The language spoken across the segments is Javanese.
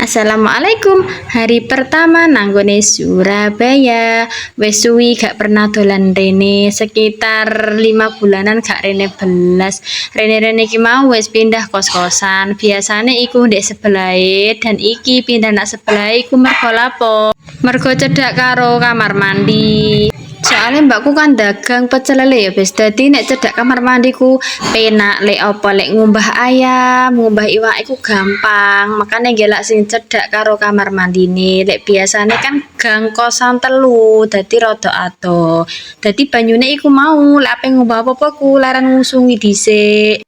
Assalamualaikum, hari pertama nanggone Surabaya. Wes suwi gak pernah dolan rene, sekitar 5 bulanan gak rene belas. Rene-rene iki mau wes pindah kos-kosan. Biasane iku ndek sebelahe dan iki pindah nak sebelahe iku mergo lapo? Mergo cedhak karo kamar mandi. Soalnya mbakku kan dagang pecel lele ya bes, dadi nek cedhak kamar mandiku penak lek apa lek ngumbah ayam, ngumbah iwak iku gampang. Makanya gelak sing cedhak karo kamar mandine. Lek biasane kan gang kosan telu, dadi rada ado. Dadi banyune iku mau lek ape ngumbah apa-apa ku laran ngusungi dhisik.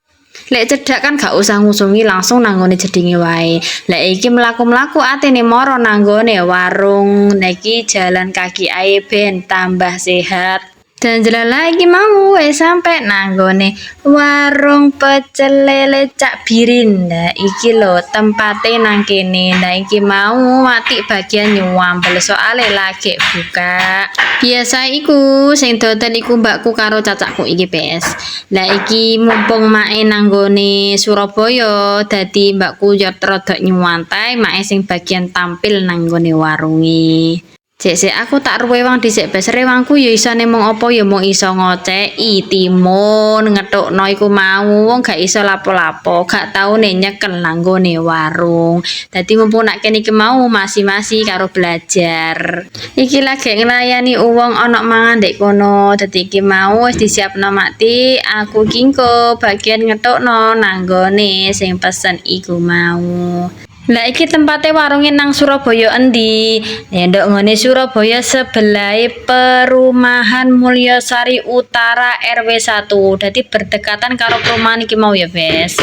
Lek cedhak kan gak usah ngusungi langsung nanggone jedinge wae. Lek iki mlaku-mlaku atene moro nanggone warung. Niki jalan kaki ae ben tambah sehat. Dan jelala iki mau wis sampe nanggone warung pecel lele Cak Birin. Nah, iki lho tempate nang kene. Nah, iki mau mati bagian nyuambel soale lagi buka. Biasa iku sing dodol iku mbakku karo cacakku iki pes. Lah iki mumpung mae nanggone Surabaya, dadi mbakku yo rada nyuwantai mae sing bagian tampil nanggone warungi. Cek aku tak ruwe wang dhisik bes rewangku ya isane mung apa ya mung iso ngoceki timun ngethukno iku mau wong gak iso lapo-lapo gak taune nyekel nanggone warung. Dadi mumpung nak kene iki mau masih karo belajar. Iki lagi nglayani wong ana mangan ndek kono. Dadi iki mau wis disiapno makti aku kingko bagian ngethukno nanggone sing pesen iku mau. Lah iki tempate warunge nang Surabaya endi? Ya ndok ngene Surabaya sebelahe Perumahan Mulyasari Utara RW 1. Dadi berdekatan karo perumahan iki mau ya, Bes.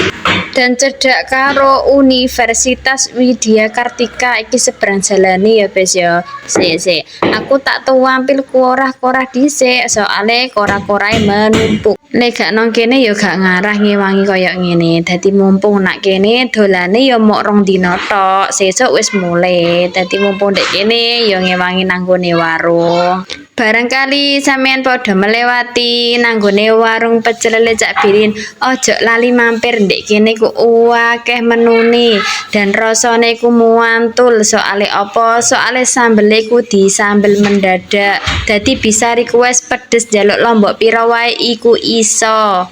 Dan cedhak karo Universitas Widya Kartika iki seberang jalane ya, Bes ya. Sik. Aku tak tuwampil korah-korah dhisik soale korah-korahe menumpuk. Nek gak nang kene ya gak ngarah ngewangi koyo ngene. Dadi mumpung nak kene dolane ya mok 2 dina tok, sesuk wis mulai. Dadi mumpung ndek kene ya ngewangi nanggone warung. Barangkali sampean padha melewati nanggone warung pecel lele Cak Birin, ojo lali mampir ndek kene ku akeh menune dan rasane ku muantul. Soale apa? Soale sambele ku disambel mendadak. Dadi bisa request pedes jaluk lombok pira wae iku iso.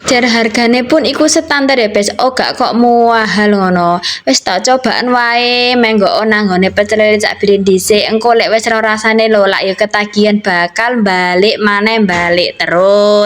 Jar hargane pun iku standar ya bes, oh gak kok mahal ngono. Wis tak cobaan wae menggo nanggone pecel lele Cak Birin dhisik. Engko lek wis ora rasane lho lak ya ketagihan bakal balik maneh balik terus.